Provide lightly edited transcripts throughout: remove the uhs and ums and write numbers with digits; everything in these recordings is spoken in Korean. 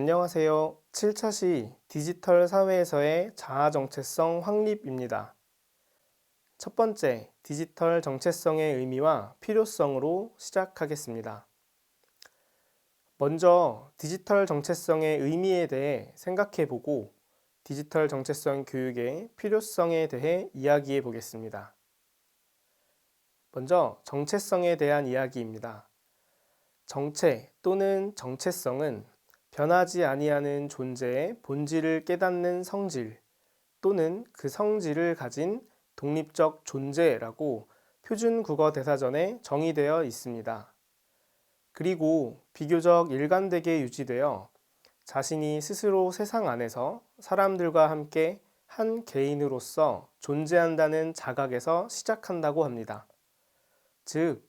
안녕하세요. 7차 시 디지털 사회에서의 자아 정체성 확립입니다. 첫 번째, 디지털 정체성의 의미와 필요성으로 시작하겠습니다. 먼저 디지털 정체성의 의미에 대해 생각해 보고 디지털 정체성 교육의 필요성에 대해 이야기해 보겠습니다. 먼저 정체성에 대한 이야기입니다. 정체 또는 정체성은 변하지 아니하는 존재의 본질을 깨닫는 성질 또는 그 성질을 가진 독립적 존재라고 표준국어 대사전에 정의되어 있습니다. 그리고 비교적 일관되게 유지되어 자신이 스스로 세상 안에서 사람들과 함께 한 개인으로서 존재한다는 자각에서 시작한다고 합니다. 즉,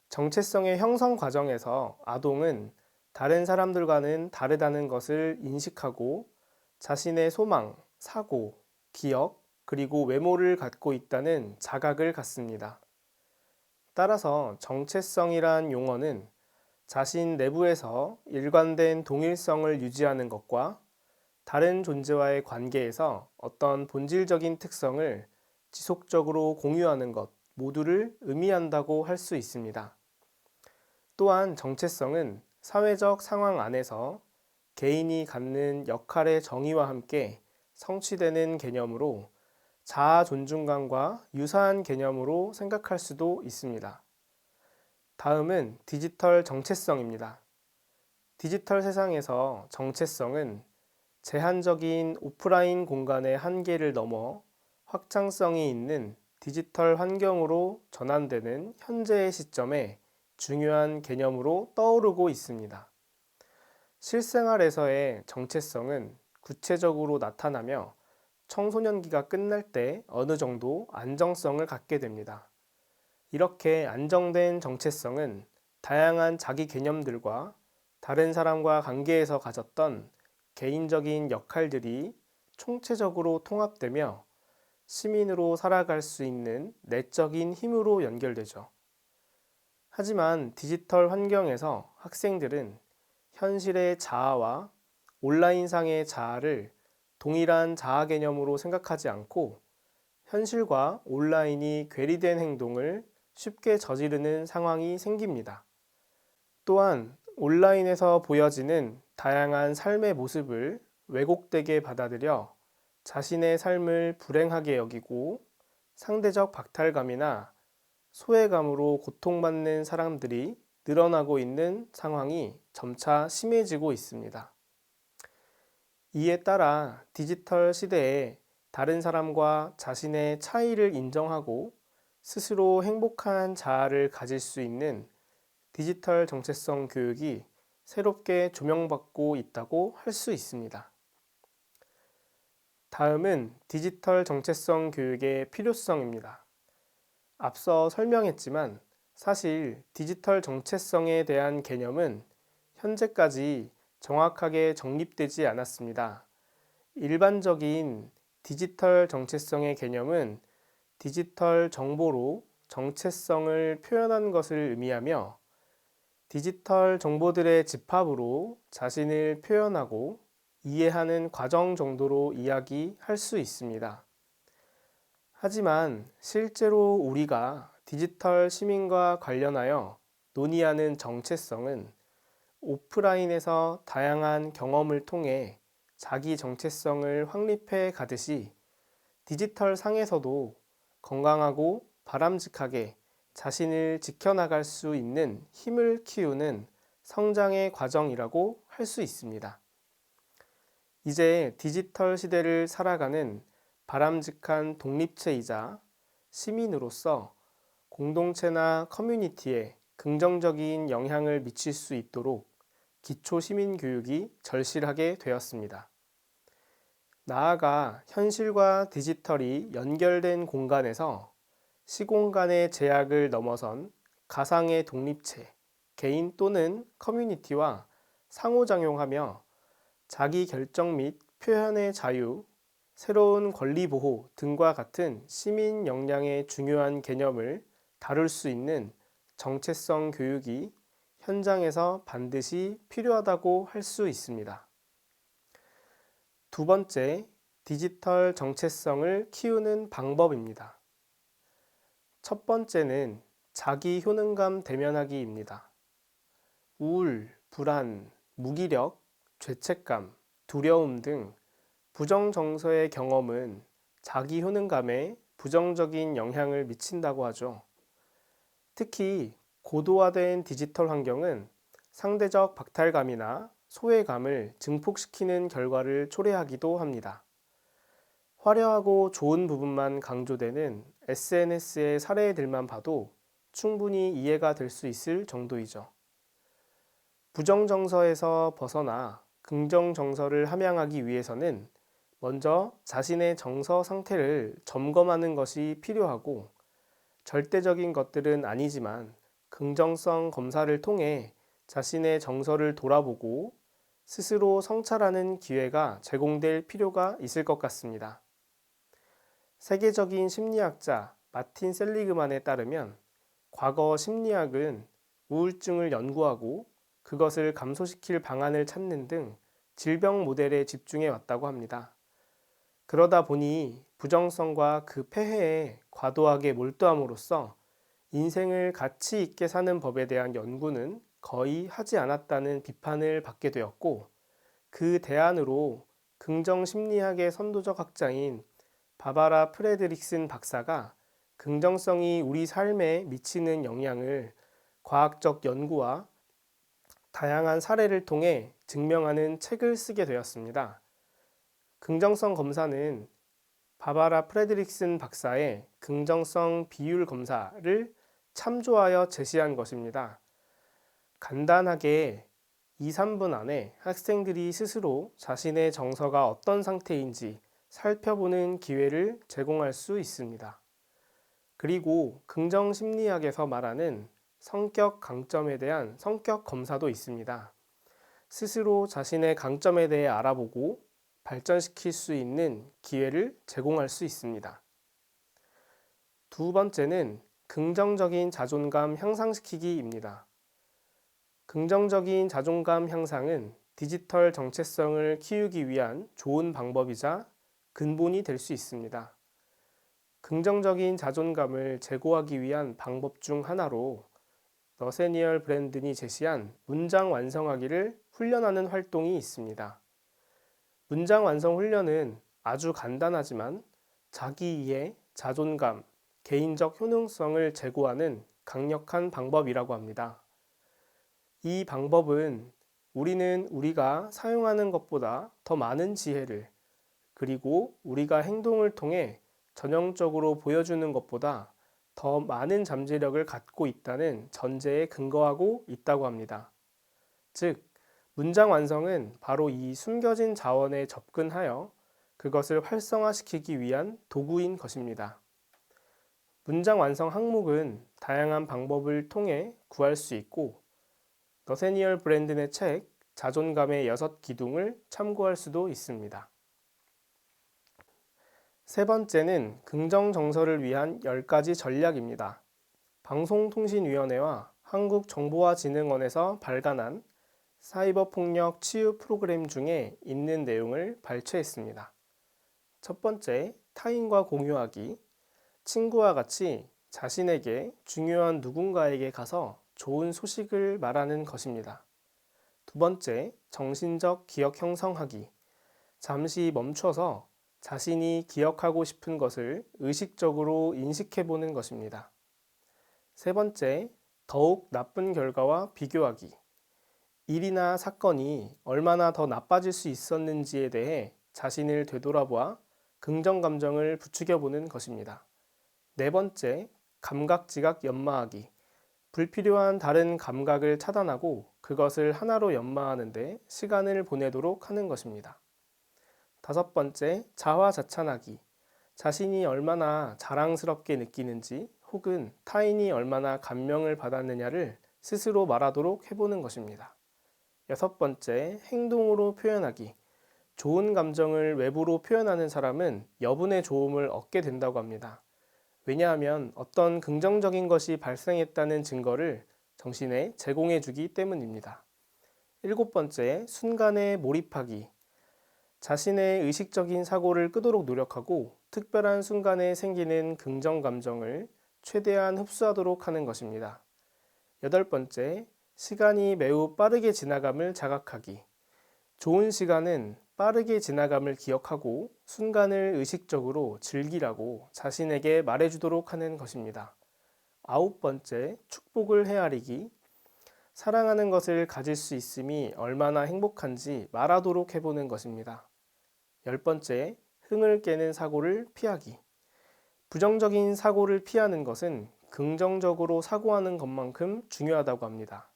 정체성의 형성 과정에서 아동은 다른 사람들과는 다르다는 것을 인식하고 자신의 소망, 사고, 기억, 그리고 외모를 갖고 있다는 자각을 갖습니다. 따라서 정체성이란 용어는 자신 내부에서 일관된 동일성을 유지하는 것과 다른 존재와의 관계에서 어떤 본질적인 특성을 지속적으로 공유하는 것 모두를 의미한다고 할 수 있습니다. 또한 정체성은 사회적 상황 안에서 개인이 갖는 역할의 정의와 함께 성취되는 개념으로 자아 존중감과 유사한 개념으로 생각할 수도 있습니다. 다음은 디지털 정체성입니다. 디지털 세상에서 정체성은 제한적인 오프라인 공간의 한계를 넘어 확장성이 있는 디지털 환경으로 전환되는 현재의 시점에 중요한 개념으로 떠오르고 있습니다. 실생활에서의 정체성은 구체적으로 나타나며 청소년기가 끝날 때 어느 정도 안정성을 갖게 됩니다. 이렇게 안정된 정체성은 다양한 자기 개념들과 다른 사람과 관계에서 가졌던 개인적인 역할들이 총체적으로 통합되며 시민으로 살아갈 수 있는 내적인 힘으로 연결되죠. 하지만 디지털 환경에서 학생들은 현실의 자아와 온라인상의 자아를 동일한 자아 개념으로 생각하지 않고 현실과 온라인이 괴리된 행동을 쉽게 저지르는 상황이 생깁니다. 또한 온라인에서 보여지는 다양한 삶의 모습을 왜곡되게 받아들여 자신의 삶을 불행하게 여기고 상대적 박탈감이나 소외감으로 고통받는 사람들이 늘어나고 있는 상황이 점차 심해지고 있습니다. 이에 따라 디지털 시대에 다른 사람과 자신의 차이를 인정하고 스스로 행복한 자아를 가질 수 있는 디지털 정체성 교육이 새롭게 조명받고 있다고 할 수 있습니다. 다음은 디지털 정체성 교육의 필요성입니다. 앞서 설명했지만 사실 디지털 정체성에 대한 개념은 현재까지 정확하게 정립되지 않았습니다. 일반적인 디지털 정체성의 개념은 디지털 정보로 정체성을 표현한 것을 의미하며 디지털 정보들의 집합으로 자신을 표현하고 이해하는 과정 정도로 이야기할 수 있습니다. 하지만 실제로 우리가 디지털 시민과 관련하여 논의하는 정체성은 오프라인에서 다양한 경험을 통해 자기 정체성을 확립해 가듯이 디지털 상에서도 건강하고 바람직하게 자신을 지켜나갈 수 있는 힘을 키우는 성장의 과정이라고 할 수 있습니다. 이제 디지털 시대를 살아가는 바람직한 독립체이자 시민으로서 공동체나 커뮤니티에 긍정적인 영향을 미칠 수 있도록 기초 시민 교육이 절실하게 되었습니다. 나아가 현실과 디지털이 연결된 공간에서 시공간의 제약을 넘어선 가상의 독립체, 개인 또는 커뮤니티와 상호작용하며 자기 결정 및 표현의 자유, 새로운 권리 보호 등과 같은 시민 역량의 중요한 개념을 다룰 수 있는 정체성 교육이 현장에서 반드시 필요하다고 할 수 있습니다. 두 번째, 디지털 정체성을 키우는 방법입니다. 첫 번째는 자기 효능감 대면하기입니다. 우울, 불안, 무기력, 죄책감, 두려움 등 부정정서의 경험은 자기 효능감에 부정적인 영향을 미친다고 하죠. 특히 고도화된 디지털 환경은 상대적 박탈감이나 소외감을 증폭시키는 결과를 초래하기도 합니다. 화려하고 좋은 부분만 강조되는 SNS의 사례들만 봐도 충분히 이해가 될 수 있을 정도이죠. 부정정서에서 벗어나 긍정정서를 함양하기 위해서는 먼저 자신의 정서 상태를 점검하는 것이 필요하고, 절대적인 것들은 아니지만 긍정성 검사를 통해 자신의 정서를 돌아보고 스스로 성찰하는 기회가 제공될 필요가 있을 것 같습니다. 세계적인 심리학자 마틴 셀리그만에 따르면 과거 심리학은 우울증을 연구하고 그것을 감소시킬 방안을 찾는 등 질병 모델에 집중해 왔다고 합니다. 그러다 보니 부정성과 그 폐해에 과도하게 몰두함으로써 인생을 가치 있게 사는 법에 대한 연구는 거의 하지 않았다는 비판을 받게 되었고, 그 대안으로 긍정심리학의 선도적 학자인 바바라 프레드릭슨 박사가 긍정성이 우리 삶에 미치는 영향을 과학적 연구와 다양한 사례를 통해 증명하는 책을 쓰게 되었습니다. 긍정성 검사는 바바라 프레드릭슨 박사의 긍정성 비율 검사를 참조하여 제시한 것입니다. 간단하게 2, 3분 안에 학생들이 스스로 자신의 정서가 어떤 상태인지 살펴보는 기회를 제공할 수 있습니다. 그리고 긍정 심리학에서 말하는 성격 강점에 대한 성격 검사도 있습니다. 스스로 자신의 강점에 대해 알아보고 발전시킬 수 있는 기회를 제공할 수 있습니다. 두 번째는 긍정적인 자존감 향상시키기입니다. 긍정적인 자존감 향상은 디지털 정체성을 키우기 위한 좋은 방법이자 근본이 될 수 있습니다. 긍정적인 자존감을 제고하기 위한 방법 중 하나로 너세니얼 브랜든이 제시한 문장 완성하기를 훈련하는 활동이 있습니다. 문장 완성 훈련은 아주 간단하지만 자기 이해, 자존감, 개인적 효능성을 제고하는 강력한 방법이라고 합니다. 이 방법은 우리는 우리가 사용하는 것보다 더 많은 지혜를, 그리고 우리가 행동을 통해 전형적으로 보여주는 것보다 더 많은 잠재력을 갖고 있다는 전제에 근거하고 있다고 합니다. 즉, 문장 완성은 바로 이 숨겨진 자원에 접근하여 그것을 활성화시키기 위한 도구인 것입니다. 문장 완성 항목은 다양한 방법을 통해 구할 수 있고, 너세니얼 브랜든의 책 자존감의 6기둥을 참고할 수도 있습니다. 세 번째는 긍정 정서를 위한 10가지 전략입니다. 방송통신위원회와 한국정보화진흥원에서 발간한 사이버 폭력 치유 프로그램 중에 있는 내용을 발췌했습니다. 첫 번째, 타인과 공유하기. 친구와 같이 자신에게 중요한 누군가에게 가서 좋은 소식을 말하는 것입니다. 두 번째, 정신적 기억 형성하기. 잠시 멈춰서 자신이 기억하고 싶은 것을 의식적으로 인식해 보는 것입니다. 세 번째, 더욱 나쁜 결과와 비교하기. 일이나 사건이 얼마나 더 나빠질 수 있었는지에 대해 자신을 되돌아보아 긍정 감정을 부추겨 보는 것입니다. 네 번째, 감각지각 연마하기. 불필요한 다른 감각을 차단하고 그것을 하나로 연마하는데 시간을 보내도록 하는 것입니다. 다섯 번째, 자화자찬하기. 자신이 얼마나 자랑스럽게 느끼는지 혹은 타인이 얼마나 감명을 받았느냐를 스스로 말하도록 해보는 것입니다. 여섯 번째, 행동으로 표현하기. 좋은 감정을 외부로 표현하는 사람은 여분의 좋음을 얻게 된다고 합니다. 왜냐하면 어떤 긍정적인 것이 발생했다는 증거를 정신에 제공해 주기 때문입니다. 일곱 번째, 순간에 몰입하기. 자신의 의식적인 사고를 끄도록 노력하고 특별한 순간에 생기는 긍정 감정을 최대한 흡수하도록 하는 것입니다. 8번째, 시간이 매우 빠르게 지나감을 자각하기. 좋은 시간은 빠르게 지나감을 기억하고 순간을 의식적으로 즐기라고 자신에게 말해주도록 하는 것입니다. 9번째, 축복을 헤아리기. 사랑하는 것을 가질 수 있음이 얼마나 행복한지 말하도록 해보는 것입니다. 10번째, 흥을 깨는 사고를 피하기. 부정적인 사고를 피하는 것은 긍정적으로 사고하는 것만큼 중요하다고 합니다.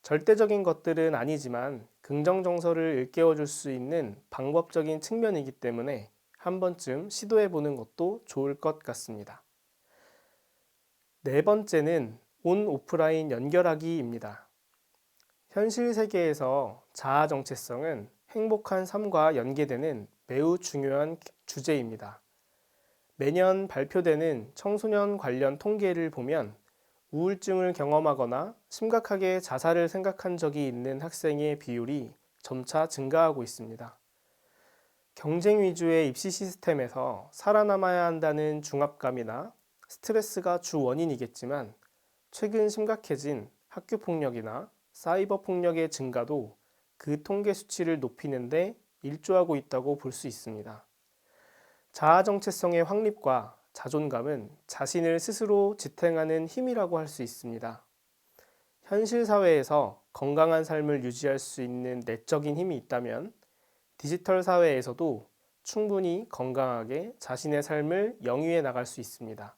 절대적인 것들은 아니지만 긍정 정서를 일깨워 줄 수 있는 방법적인 측면이기 때문에 한 번쯤 시도해 보는 것도 좋을 것 같습니다. 네 번째는 온 오프라인 연결하기입니다. 현실 세계에서 자아 정체성은 행복한 삶과 연계되는 매우 중요한 주제입니다. 매년 발표되는 청소년 관련 통계를 보면 우울증을 경험하거나 심각하게 자살을 생각한 적이 있는 학생의 비율이 점차 증가하고 있습니다. 경쟁 위주의 입시 시스템에서 살아남아야 한다는 중압감이나 스트레스가 주 원인이겠지만 최근 심각해진 학교 폭력이나 사이버 폭력의 증가도 그 통계 수치를 높이는데 일조하고 있다고 볼 수 있습니다. 자아 정체성의 확립과 자존감은 자신을 스스로 지탱하는 힘이라고 할 수 있습니다. 현실 사회에서 건강한 삶을 유지할 수 있는 내적인 힘이 있다면 디지털 사회에서도 충분히 건강하게 자신의 삶을 영위해 나갈 수 있습니다.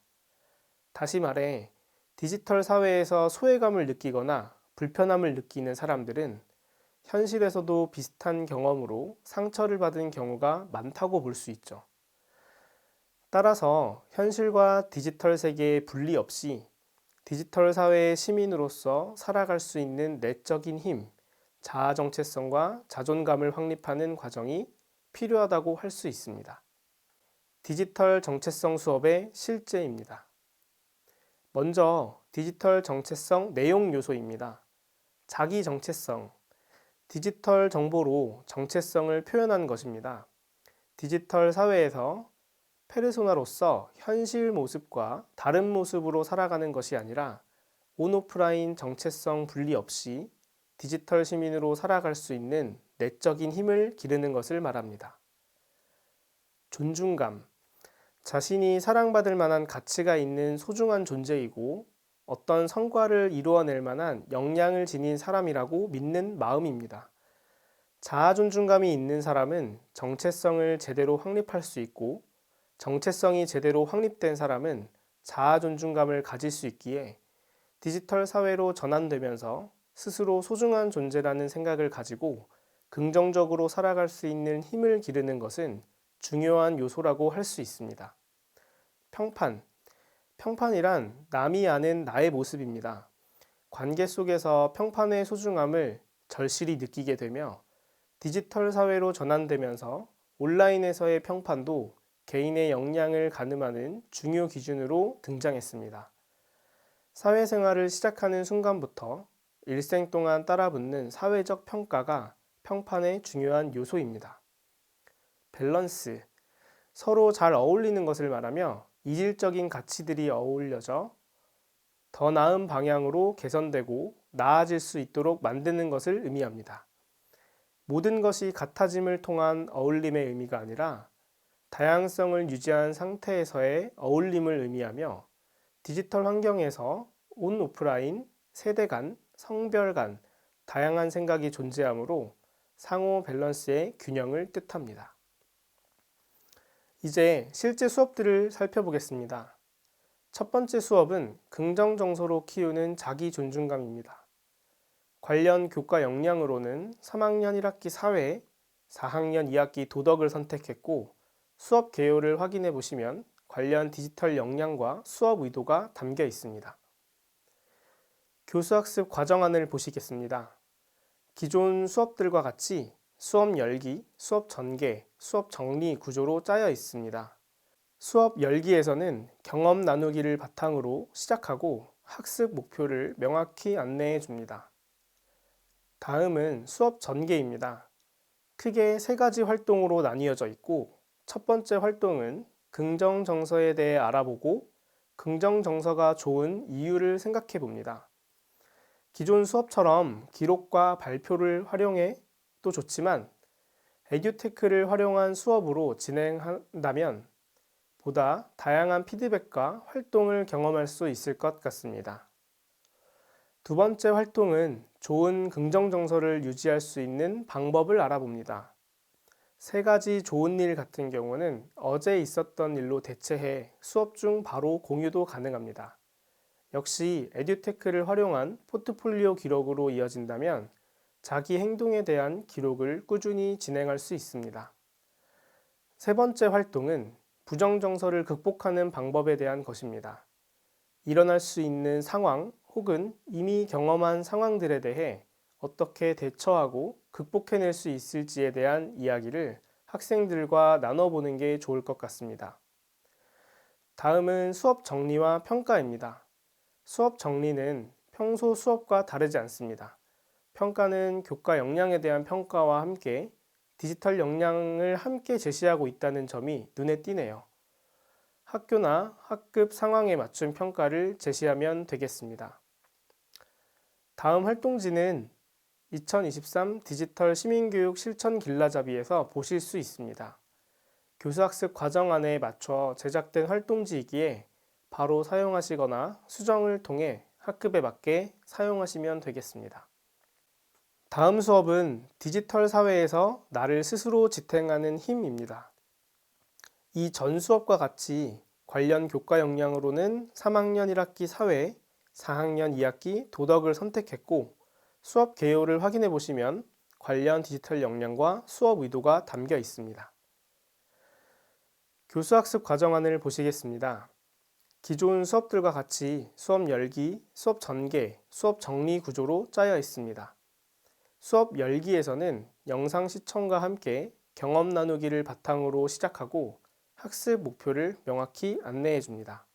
다시 말해, 디지털 사회에서 소외감을 느끼거나 불편함을 느끼는 사람들은 현실에서도 비슷한 경험으로 상처를 받은 경우가 많다고 볼 수 있죠. 따라서 현실과 디지털 세계의 분리 없이 디지털 사회의 시민으로서 살아갈 수 있는 내적인 힘, 자아 정체성과 자존감을 확립하는 과정이 필요하다고 할 수 있습니다. 디지털 정체성 수업의 실제입니다. 먼저 디지털 정체성 내용 요소입니다. 자기 정체성, 디지털 정보로 정체성을 표현한 것입니다. 디지털 사회에서 페르소나로서 현실 모습과 다른 모습으로 살아가는 것이 아니라 온오프라인 정체성 분리 없이 디지털 시민으로 살아갈 수 있는 내적인 힘을 기르는 것을 말합니다. 존중감, 자신이 사랑받을 만한 가치가 있는 소중한 존재이고 어떤 성과를 이루어낼 만한 역량을 지닌 사람이라고 믿는 마음입니다. 자아 존중감이 있는 사람은 정체성을 제대로 확립할 수 있고 정체성이 제대로 확립된 사람은 자아 존중감을 가질 수 있기에 디지털 사회로 전환되면서 스스로 소중한 존재라는 생각을 가지고 긍정적으로 살아갈 수 있는 힘을 기르는 것은 중요한 요소라고 할 수 있습니다. 평판. 평판이란 남이 아는 나의 모습입니다. 관계 속에서 평판의 소중함을 절실히 느끼게 되며 디지털 사회로 전환되면서 온라인에서의 평판도 개인의 역량을 가늠하는 중요 기준으로 등장했습니다. 사회생활을 시작하는 순간부터 일생 동안 따라붙는 사회적 평가가 평판의 중요한 요소입니다. 밸런스, 서로 잘 어울리는 것을 말하며 이질적인 가치들이 어울려져 더 나은 방향으로 개선되고 나아질 수 있도록 만드는 것을 의미합니다. 모든 것이 같아짐을 통한 어울림의 의미가 아니라 다양성을 유지한 상태에서의 어울림을 의미하며 디지털 환경에서 온 오프라인, 세대 간, 성별 간 다양한 생각이 존재하므로 상호 밸런스의 균형을 뜻합니다. 이제 실제 수업들을 살펴보겠습니다. 첫 번째 수업은 긍정 정서로 키우는 자기 존중감입니다. 관련 교과 역량으로는 3학년 1학기 사회, 4학년 2학기 도덕을 선택했고 수업 개요를 확인해 보시면 관련 디지털 역량과 수업 의도가 담겨 있습니다. 교수학습 과정안을 보시겠습니다. 기존 수업들과 같이 수업 열기, 수업 전개, 수업 정리 구조로 짜여 있습니다. 수업 열기에서는 경험 나누기를 바탕으로 시작하고 학습 목표를 명확히 안내해 줍니다. 다음은 수업 전개입니다. 크게 세 가지 활동으로 나뉘어져 있고, 첫 번째 활동은 긍정 정서에 대해 알아보고 긍정 정서가 좋은 이유를 생각해 봅니다. 기존 수업처럼 기록과 발표를 활용해 도 좋지만 에듀테크를 활용한 수업으로 진행한다면 보다 다양한 피드백과 활동을 경험할 수 있을 것 같습니다. 두 번째 활동은 좋은 긍정 정서를 유지할 수 있는 방법을 알아봅니다. 세 가지 좋은 일 같은 경우는 어제 있었던 일로 대체해 수업 중 바로 공유도 가능합니다. 역시 에듀테크를 활용한 포트폴리오 기록으로 이어진다면 자기 행동에 대한 기록을 꾸준히 진행할 수 있습니다. 세 번째 활동은 부정정서를 극복하는 방법에 대한 것입니다. 일어날 수 있는 상황 혹은 이미 경험한 상황들에 대해 어떻게 대처하고 극복해낼 수 있을지에 대한 이야기를 학생들과 나눠보는 게 좋을 것 같습니다. 다음은 수업 정리와 평가입니다. 수업 정리는 평소 수업과 다르지 않습니다. 평가는 교과 역량에 대한 평가와 함께 디지털 역량을 함께 제시하고 있다는 점이 눈에 띄네요. 학교나 학급 상황에 맞춘 평가를 제시하면 되겠습니다. 다음 활동지는 2023 디지털 시민교육 실천 길라잡이에서 보실 수 있습니다. 교수학습 과정안에 맞춰 제작된 활동지이기에 바로 사용하시거나 수정을 통해 학급에 맞게 사용하시면 되겠습니다. 다음 수업은 디지털 사회에서 나를 스스로 지탱하는 힘입니다. 이 전 수업과 같이 관련 교과 역량으로는 3학년 1학기 사회, 4학년 2학기 도덕을 선택했고 수업 개요를 확인해 보시면 관련 디지털 역량과 수업 의도가 담겨 있습니다. 교수학습 과정안을 보시겠습니다. 기존 수업들과 같이 수업 열기, 수업 전개, 수업 정리 구조로 짜여 있습니다. 수업 열기에서는 영상 시청과 함께 경험 나누기를 바탕으로 시작하고 학습 목표를 명확히 안내해 줍니다.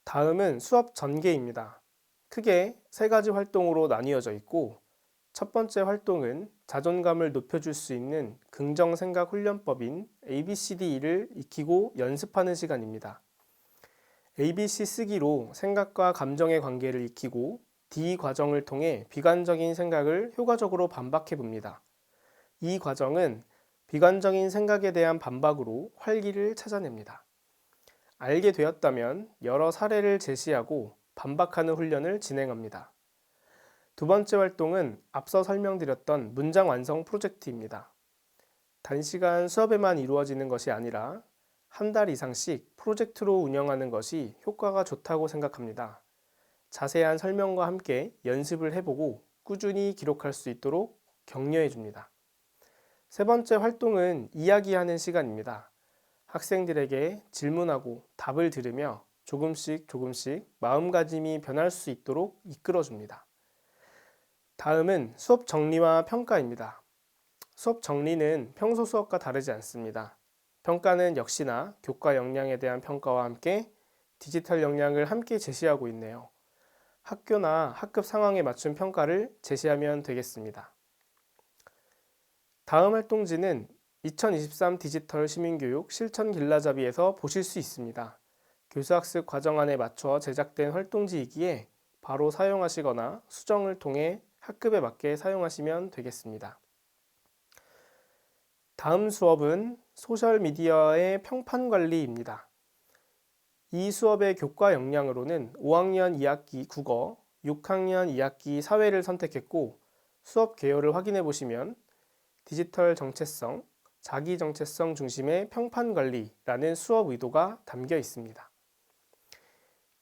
다음은 수업 전개입니다. 크게 세 가지 활동으로 나뉘어져 있고 첫 번째 활동은 자존감을 높여줄 수 있는 긍정생각 훈련법인 ABCD를 익히고 연습하는 시간입니다. ABC 쓰기로 생각과 감정의 관계를 익히고 D 과정을 통해 비관적인 생각을 효과적으로 반박해 봅니다. 이 과정은 비관적인 생각에 대한 반박으로 활기를 찾아냅니다. 알게 되었다면 여러 사례를 제시하고 반박하는 훈련을 진행합니다. 두 번째 활동은 앞서 설명드렸던 문장 완성 프로젝트입니다. 단시간 수업에만 이루어지는 것이 아니라 한 달 이상씩 프로젝트로 운영하는 것이 효과가 좋다고 생각합니다. 자세한 설명과 함께 연습을 해보고 꾸준히 기록할 수 있도록 격려해 줍니다. 세 번째 활동은 이야기하는 시간입니다. 학생들에게 질문하고 답을 들으며 조금씩 마음가짐이 변할 수 있도록 이끌어 줍니다. 다음은 수업 정리와 평가입니다. 수업 정리는 평소 수업과 다르지 않습니다. 평가는 역시나 교과 역량에 대한 평가와 함께 디지털 역량을 함께 제시하고 있네요. 학교나 학급 상황에 맞춘 평가를 제시하면 되겠습니다. 다음 활동지는 2023 디지털 시민교육 실천 길라잡이에서 보실 수 있습니다. 교수학습 과정안에 맞춰 제작된 활동지이기에 바로 사용하시거나 수정을 통해 학급에 맞게 사용하시면 되겠습니다. 다음 수업은 소셜미디어의 평판 관리입니다. 이 수업의 교과 역량으로는 5학년 2학기 국어, 6학년 2학기 사회를 선택했고 수업 개요를 확인해 보시면 디지털 정체성, 자기 정체성 중심의 평판 관리라는 수업 의도가 담겨 있습니다.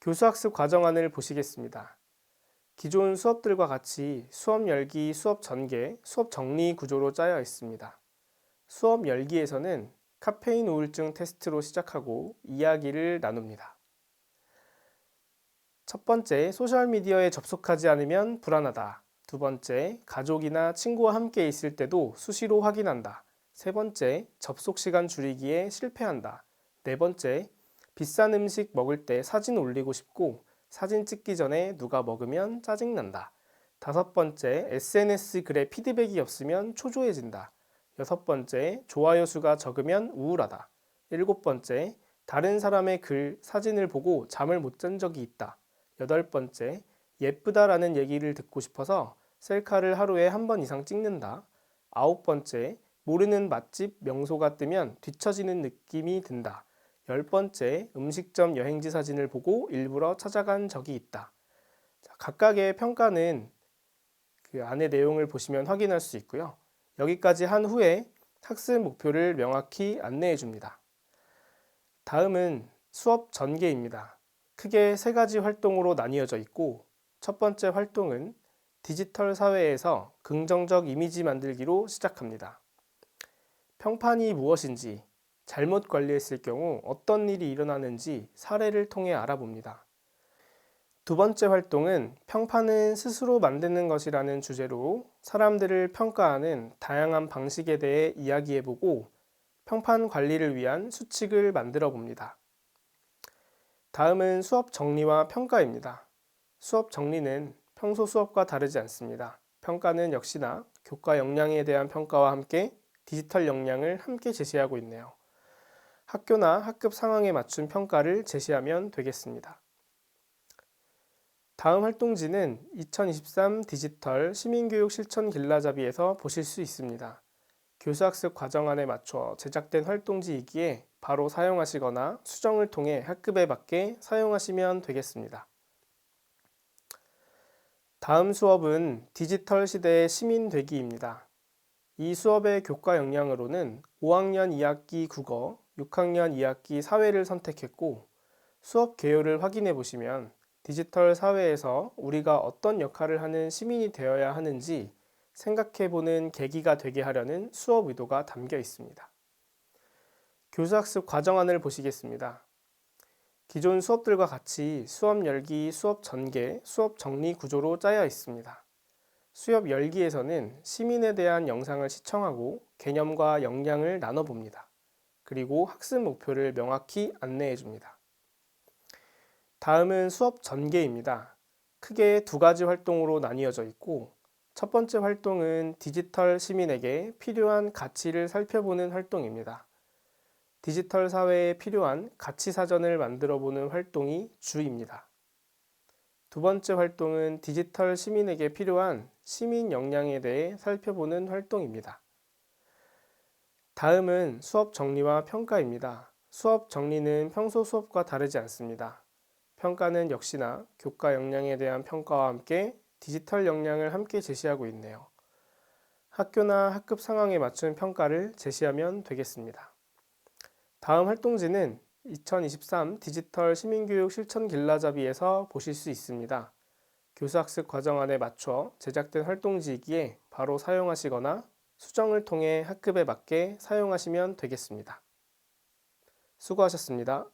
교수학습 과정안을 보시겠습니다. 기존 수업들과 같이 수업 열기, 수업 전개, 수업 정리 구조로 짜여 있습니다. 수업 열기에서는 카페인 우울증 테스트로 시작하고 이야기를 나눕니다. 첫 번째, 소셜미디어에 접속하지 않으면 불안하다. 두 번째, 가족이나 친구와 함께 있을 때도 수시로 확인한다. 세 번째, 접속 시간 줄이기에 실패한다. 네 번째, 비싼 음식 먹을 때 사진 올리고 싶고 사진 찍기 전에 누가 먹으면 짜증난다. 5번째, SNS 글에 피드백이 없으면 초조해진다. 6번째, 좋아요 수가 적으면 우울하다. 7번째, 다른 사람의 글, 사진을 보고 잠을 못 잔 적이 있다. 8번째, 예쁘다라는 얘기를 듣고 싶어서 셀카를 하루에 한 번 이상 찍는다. 9번째, 모르는 맛집, 명소가 뜨면 뒤처지는 느낌이 든다. 10번째, 음식점 여행지 사진을 보고 일부러 찾아간 적이 있다. 자, 각각의 평가는 그 안의 내용을 보시면 확인할 수 있고요. 여기까지 한 후에 학습 목표를 명확히 안내해 줍니다. 다음은 수업 전개입니다. 크게 3가지 활동으로 나뉘어져 있고, 첫 번째 활동은 디지털 사회에서 긍정적 이미지 만들기로 시작합니다. 평판이 무엇인지, 잘못 관리했을 경우 어떤 일이 일어나는지 사례를 통해 알아봅니다. 두 번째 활동은 평판은 스스로 만드는 것이라는 주제로 사람들을 평가하는 다양한 방식에 대해 이야기해보고 평판 관리를 위한 수칙을 만들어 봅니다. 다음은 수업 정리와 평가입니다. 수업 정리는 평소 수업과 다르지 않습니다. 평가는 역시나 교과 역량에 대한 평가와 함께 디지털 역량을 함께 제시하고 있네요. 학교나 학급 상황에 맞춘 평가를 제시하면 되겠습니다. 다음 활동지는 2023 디지털 시민교육 실천 길라잡이에서 보실 수 있습니다. 교수학습 과정안에 맞춰 제작된 활동지이기에 바로 사용하시거나 수정을 통해 학급에 맞게 사용하시면 되겠습니다. 다음 수업은 디지털 시대의 시민 되기입니다. 이 수업의 교과 역량으로는 5학년 2학기 국어, 6학년 2학기 사회를 선택했고 수업 개요를 확인해 보시면 디지털 사회에서 우리가 어떤 역할을 하는 시민이 되어야 하는지 생각해 보는 계기가 되게 하려는 수업 의도가 담겨 있습니다. 교수학습 과정안을 보시겠습니다. 기존 수업들과 같이 수업 열기, 수업 전개, 수업 정리 구조로 짜여 있습니다. 수업 열기에서는 시민에 대한 영상을 시청하고 개념과 역량을 나눠봅니다. 그리고 학습 목표를 명확히 안내해 줍니다. 다음은 수업 전개입니다. 크게 2가지 활동으로 나뉘어져 있고 첫 번째 활동은 디지털 시민에게 필요한 가치를 살펴보는 활동입니다. 디지털 사회에 필요한 가치 사전을 만들어 보는 활동이 주입니다. 두 번째 활동은 디지털 시민에게 필요한 시민 역량에 대해 살펴보는 활동입니다. 다음은 수업 정리와 평가입니다. 수업 정리는 평소 수업과 다르지 않습니다. 평가는 역시나 교과 역량에 대한 평가와 함께 디지털 역량을 함께 제시하고 있네요. 학교나 학급 상황에 맞춘 평가를 제시하면 되겠습니다. 다음 활동지는 2023 디지털 시민교육 실천 길라잡이에서 보실 수 있습니다. 교수학습 과정안에 맞춰 제작된 활동지이기에 바로 사용하시거나 수정을 통해 학급에 맞게 사용하시면 되겠습니다. 수고하셨습니다.